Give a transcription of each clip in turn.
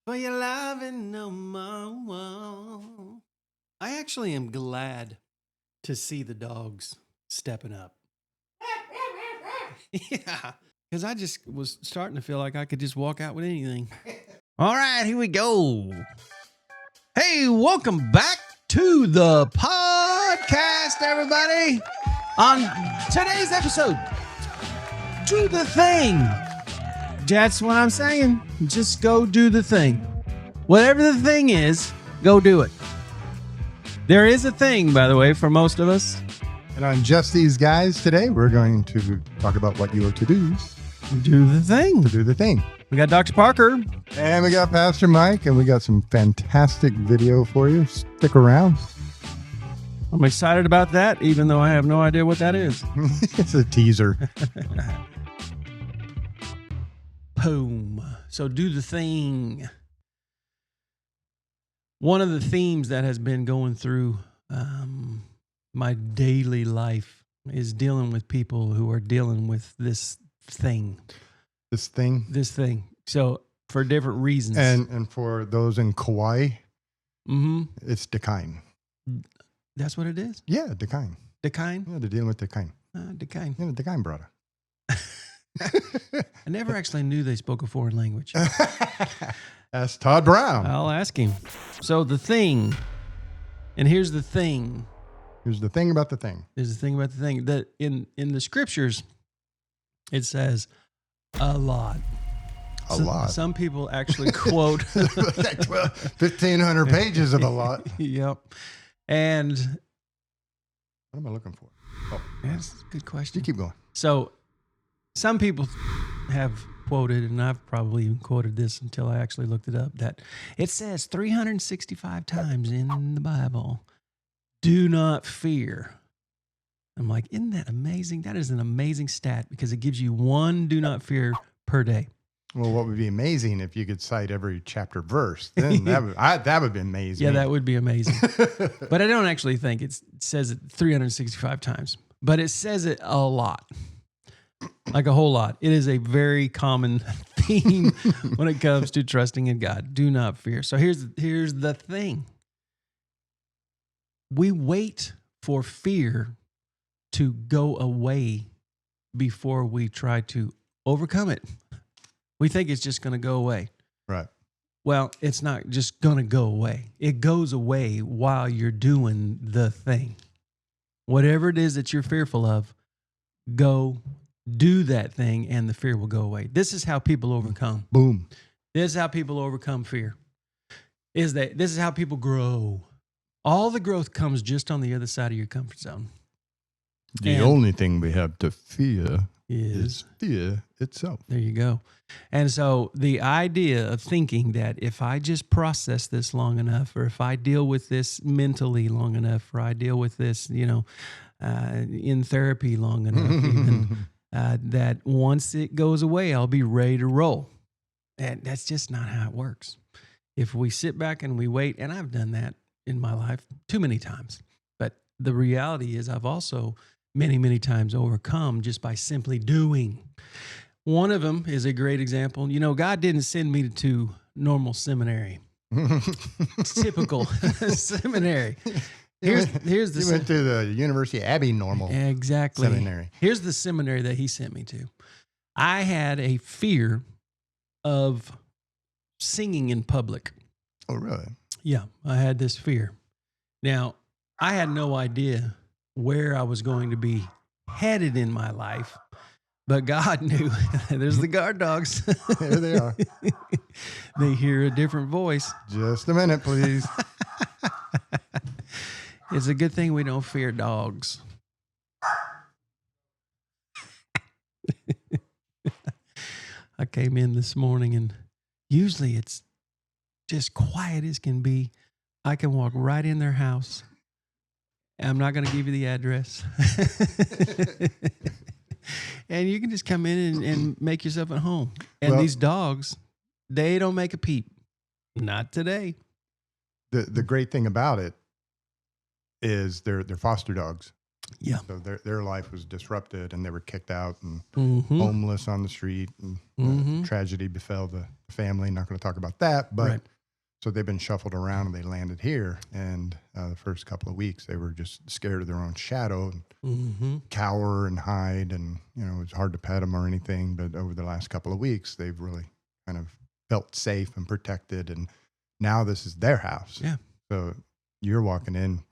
For your loving no more. I actually am glad to see the dogs stepping up. Yeah, because I just was starting to feel like I could just walk out with anything. All right, here we go. Hey, welcome back to the podcast, everybody. On today's episode, do the thing. That's what I'm saying. Just go do the thing. Whatever the thing is, go do it. There is a thing, by the way, for most of us. And on Just These Guys today, we're going to talk about what you are to do. Do the thing. To do the thing. We got Dr. Parker. And we got Pastor Mike, and we got some fantastic video for you. Stick around. I'm excited about that, even though I have no idea what that is. It's a teaser. Boom. So do the thing. One of the themes that has been going through my daily life is dealing with people who are dealing with this thing. This thing. So for different reasons. And for those in Kauai, it's decline. That's what it is? Yeah, decline. Decline? Yeah, they're dealing with decline. Decline. Yeah, decline brother. I never actually knew they spoke a foreign language. That's Todd Brown. I'll ask him. So the thing, and here's the thing. Here's the thing about the thing. There's the thing about the thing that in the scriptures, it says a lot. A lot. Some people actually quote 1,500 pages of a lot. Yep. And what am I looking for? Oh, that's a good question. You keep going. So some people have quoted, and I've probably even quoted this until I actually looked it up, that it says 365 times in the Bible, do not fear. I'm like, isn't that amazing? That is an amazing stat because it gives you one do not fear per day. Well, what would be amazing if you could cite every chapter verse? Then that would be amazing. Yeah, that would be amazing. But I don't actually think it says it 365 times, but it says it a lot. Like a whole lot. It is a very common theme when it comes to trusting in God. Do not fear. So here's the thing. We wait for fear to go away before we try to overcome it. We think it's just going to go away. Right. Well, it's not just going to go away. It goes away while you're doing the thing. Whatever it is that you're fearful of, go do that thing and the fear will go away. This is how people overcome. Boom. This is how people overcome fear. This is how people grow. All the growth comes just on the other side of your comfort zone. The only thing we have to fear is fear itself. There you go. And so the idea of thinking that if I just process this long enough, or if I deal with this mentally long enough, or I deal with this, in therapy long enough, even, that once it goes away, I'll be ready to roll. And that's just not how it works. If we sit back and we wait, and I've done that in my life too many times, but the reality is I've also many, many times overcome just by simply doing. One of them is a great example. God didn't send me to normal seminary. Typical seminary. Here's the You went to the University of Abbey normal. Exactly. Seminary. Here's the seminary that he sent me to. I had a fear of singing in public. Oh, really? Yeah, I had this fear. Now, I had no idea where I was going to be headed in my life, but God knew. There's the guard dogs. There they are. They hear a different voice. Just a minute, please. It's a good thing we don't fear dogs. I came in this morning and usually it's just quiet as can be. I can walk right in their house. I'm not going to give you the address. And you can just come in and make yourself at home. And these dogs, they don't make a peep. Not today. The great thing about it is they're foster dogs. Yeah. So their life was disrupted, and they were kicked out and Mm-hmm. homeless on the street. And tragedy befell the family. Not going to talk about that, but Right. so they've been shuffled around, and they landed here. And the first couple of weeks, they were just scared of their own shadow and cower and hide. And it was hard to pet them or anything. But over the last couple of weeks, they've really kind of felt safe and protected. And now this is their house. Yeah. So you're walking in,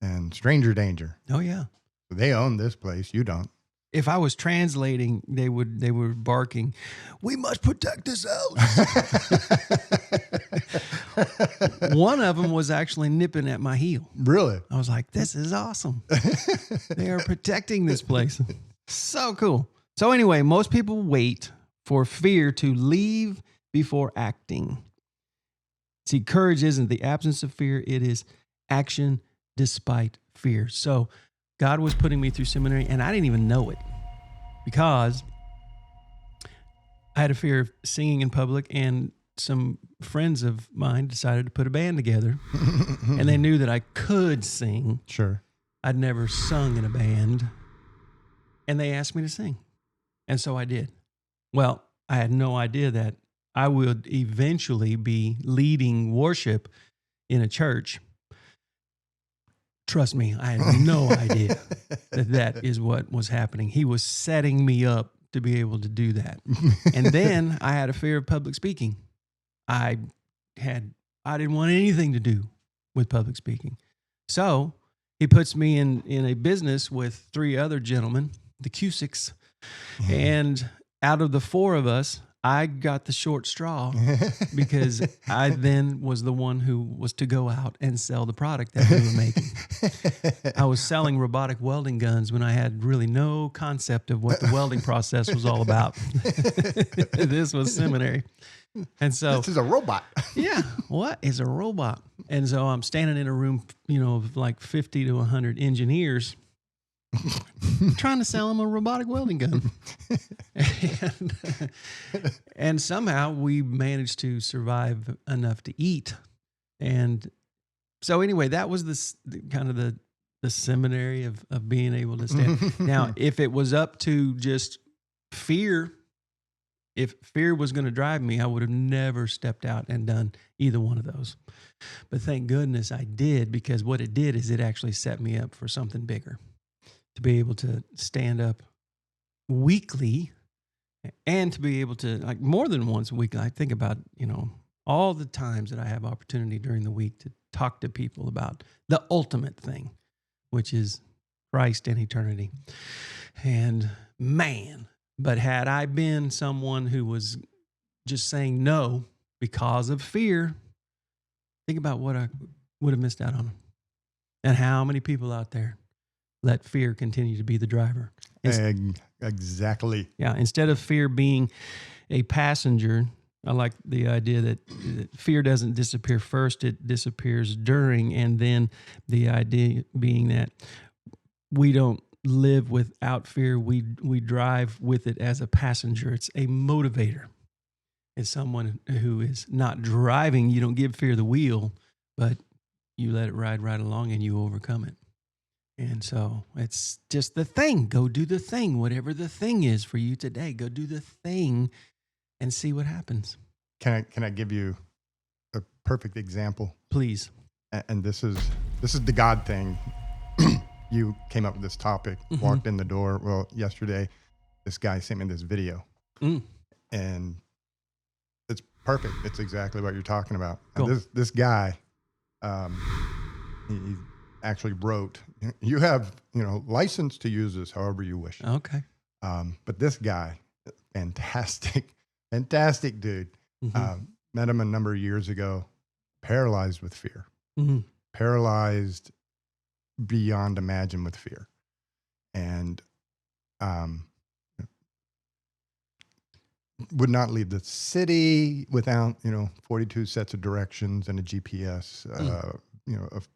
and stranger danger. Oh yeah. They own this place. You don't. If I was translating, they were barking, "We must protect this house." One of them was actually nipping at my heel. Really? I was like, "This is awesome. They are protecting this place." So cool. So anyway, most people wait for fear to leave before acting. See, courage isn't the absence of fear. It is action despite fear. So God was putting me through seminary, and I didn't even know it because I had a fear of singing in public, and some friends of mine decided to put a band together, and they knew that I could sing. Sure. I'd never sung in a band, and they asked me to sing, and so I did. Well, I had no idea that I would eventually be leading worship in a church. Trust me, I had no idea that is what was happening. He was setting me up to be able to do that. And then I had a fear of public speaking. I didn't want anything to do with public speaking. So he puts me in a business with 3 other gentlemen, the Cusicks. And out of the 4 of us, I got the short straw because I then was the one who was to go out and sell the product that we were making. I was selling robotic welding guns when I had really no concept of what the welding process was all about. This was seminary. And so this is a robot. Yeah, what is a robot? And so I'm standing in a room, of like 50 to 100 engineers trying to sell them a robotic welding gun. And somehow we managed to survive enough to eat. And so anyway, that was the seminary of being able to stand. Now, if it was up to just fear, if fear was going to drive me, I would have never stepped out and done either one of those. But thank goodness I did, because what it did is it actually set me up for something bigger. To be able to stand up weekly and to be able to, like, more than once a week. I think about, all the times that I have opportunity during the week to talk to people about the ultimate thing, which is Christ and eternity. And man, but had I been someone who was just saying no because of fear, think about what I would have missed out on. And how many people out there let fear continue to be the driver. Exactly. Yeah. Instead of fear being a passenger, I like the idea that fear doesn't disappear first, it disappears during. And then the idea being that we don't live without fear. We drive with it as a passenger. It's a motivator. It's someone who is not driving. You don't give fear the wheel, but you let it ride right along and you overcome it. And so it's just the thing. Go do the thing, whatever the thing is for you today. Go do the thing and see what happens. Can I give you a perfect example? Please. And this is the God thing. You came up with this topic, walked in the door. Well, yesterday, this guy sent me this video. And it's perfect. It's exactly what you're talking about. Cool. And this guy, he actually wrote, you have, license to use this however you wish. Okay. But this guy, fantastic dude, met him a number of years ago, paralyzed with fear, paralyzed beyond imagine with fear. And would not leave the city without, 42 sets of directions and a GPS, of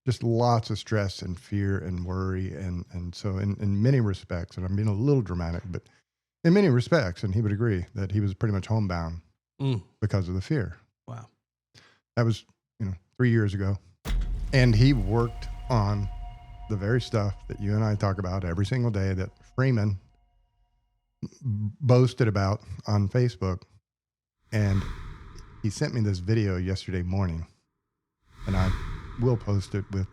just lots of stress and fear and worry. And so in many respects, and I'm being a little dramatic, but in many respects, and he would agree that he was pretty much homebound because of the fear. Wow. That was, 3 years ago. And he worked on the very stuff that you and I talk about every single day that Freeman boasted about on Facebook. And he sent me this video yesterday morning, and I will post it with,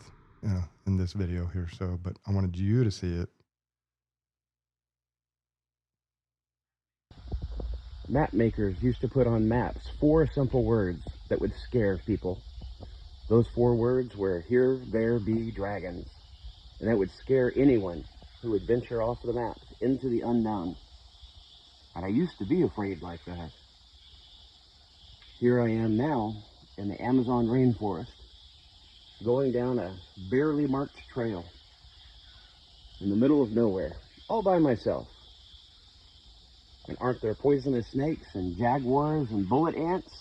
in this video here. So, but I wanted you to see it. Map makers used to put on maps 4 simple words that would scare people. Those 4 words were, "Here there be dragons." And that would scare anyone who would venture off the maps into the unknown. And I used to be afraid like that. Here I am now in the Amazon rainforest, going down a barely marked trail in the middle of nowhere, all by myself. And aren't there poisonous snakes and jaguars and bullet ants?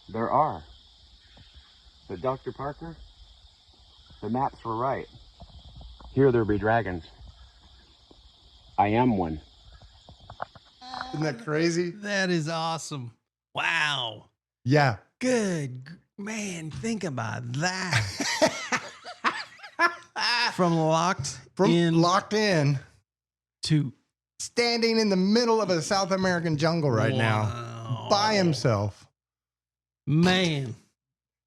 There are. But Dr. Parker, the maps were right. Here there be dragons. I am one. Isn't that crazy? That is awesome. Wow. Yeah. Good man. Think about that. From locked in to standing in the middle of a South American jungle right now by himself. Man.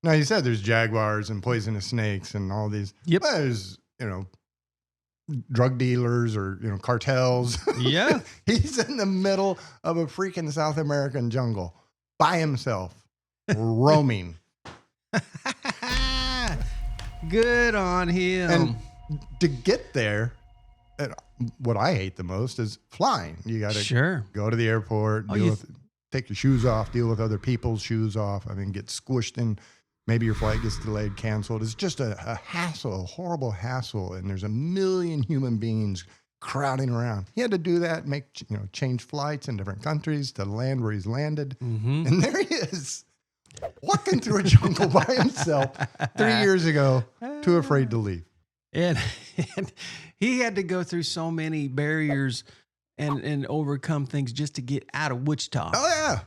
Now, you said there's jaguars and poisonous snakes and all these. Yep. There's, drug dealers or, cartels. Yeah. He's in the middle of a freaking South American jungle by himself, roaming. Good on him. And to get there, what I hate the most is flying. You got to go to the airport, take your shoes off, deal with other people's shoes off. I mean, get squished in. Maybe your flight gets delayed, canceled. It's just a hassle, a horrible hassle. And there's a million human beings crowding around. He had to do that, change flights in different countries to land where he's landed. Mm-hmm. And there he is, walking through a jungle by himself 3 years ago, too afraid to leave. And he had to go through so many barriers and overcome things just to get out of Wichita. Oh, yeah.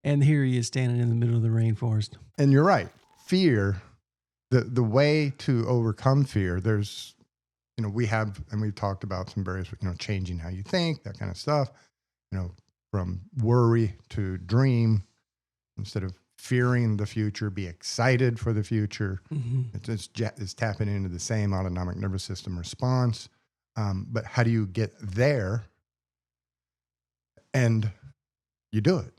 And here he is standing in the middle of the rainforest. And you're right. Fear, the way to overcome fear, there's, we've talked about some various, changing how you think, that kind of stuff, from worry to dream. Instead of fearing the future, be excited for the future. Mm-hmm. It's tapping into the same autonomic nervous system response. But how do you get there? And you do it.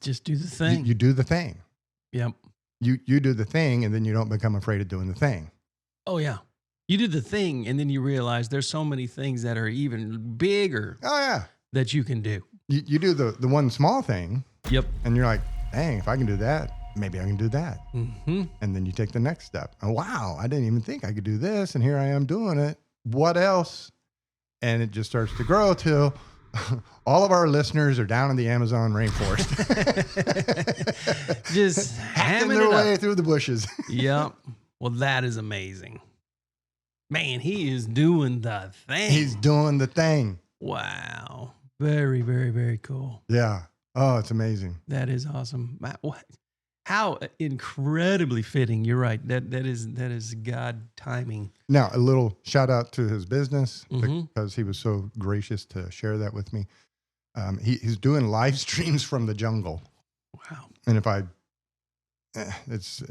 Just do the thing. You do the thing. Yep. You do the thing, and then you don't become afraid of doing the thing. Oh, yeah. You do the thing, and then you realize there's so many things that are even bigger. Oh, yeah. That you can do. You do the one small thing. Yep. And you're like, dang, if I can do that, maybe I can do that. Mm-hmm. And then you take the next step. Oh, wow, I didn't even think I could do this, and here I am doing it. What else? And it just starts to grow till all of our listeners are down in the Amazon rainforest. Just hacking their way through the bushes. Yep. Well, that is amazing. Man, he is doing the thing. He's doing the thing. Wow. Very, very, very cool. Yeah. Oh, it's amazing. That is awesome. What? How incredibly fitting. You're right. That is God timing. Now, a little shout out to his business because he was so gracious to share that with me. He's doing live streams from the jungle. Wow. And if it's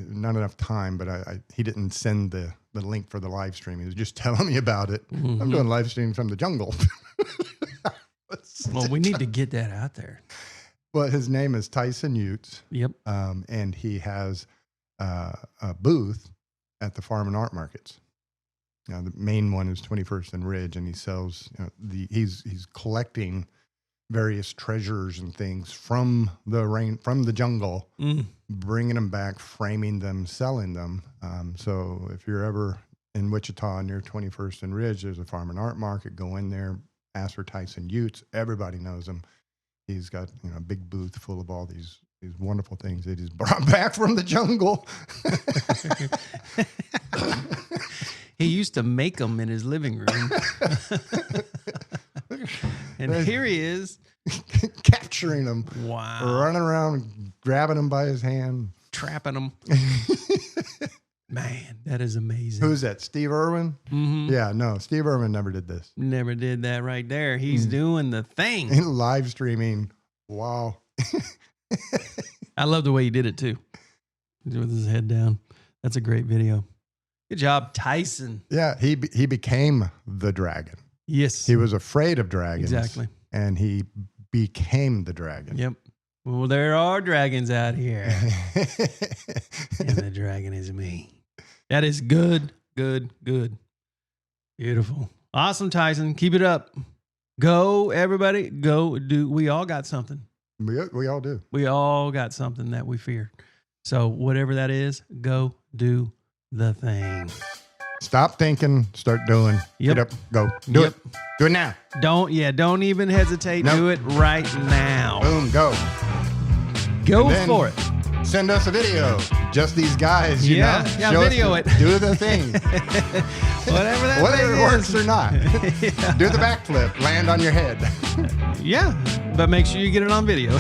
not enough time, but he didn't send the link for the live stream. He was just telling me about it. Mm-hmm. I'm doing live streams from the jungle. Well, we need to get that out there. Well, his name is Tyson Youts. Yep. And he has a booth at the farm and art markets. Now, the main one is 21st and Ridge, and he sells. He's collecting various treasures and things from the jungle, bringing them back, framing them, selling them. So if you're ever in Wichita near 21st and Ridge, there's a farm and art market. Go in there, ask for Tyson Youts. Everybody knows him. He's got a big booth full of all these wonderful things that he's brought back from the jungle. He used to make them in his living room. And here he is. Capturing them. Wow. Running around, grabbing them by his hand. Trapping them. Man, that is amazing. Who's that? Steve Irwin? Mm-hmm. Yeah, no, Steve Irwin never did this. Never did that right there. He's doing the thing. Live streaming. Wow. I love the way he did it too. With his head down. That's a great video. Good job, Tyson. Yeah, he became the dragon. Yes. He was afraid of dragons. Exactly. And he became the dragon. Yep. Well, there are dragons out here. And the dragon is me. That is good, good, good. Beautiful. Awesome, Tyson. Keep it up. Go, everybody. Go do. We all got something. We all do. We all got something that we fear. So whatever that is, go do the thing. Stop thinking, start doing. Yep. Get up, go. Do Yep. it. Do it now. Don't even hesitate. Nope. Do it right now. Boom, go. Go And then for it. Send us a video. Just these guys, you know. Yeah, Show us video it. Do the thing. Whatever that Whether thing it works is. or not. Do the backflip. Land on your head. Yeah, but make sure you get it on video.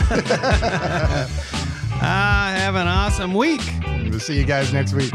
Have an awesome week. We'll see you guys next week.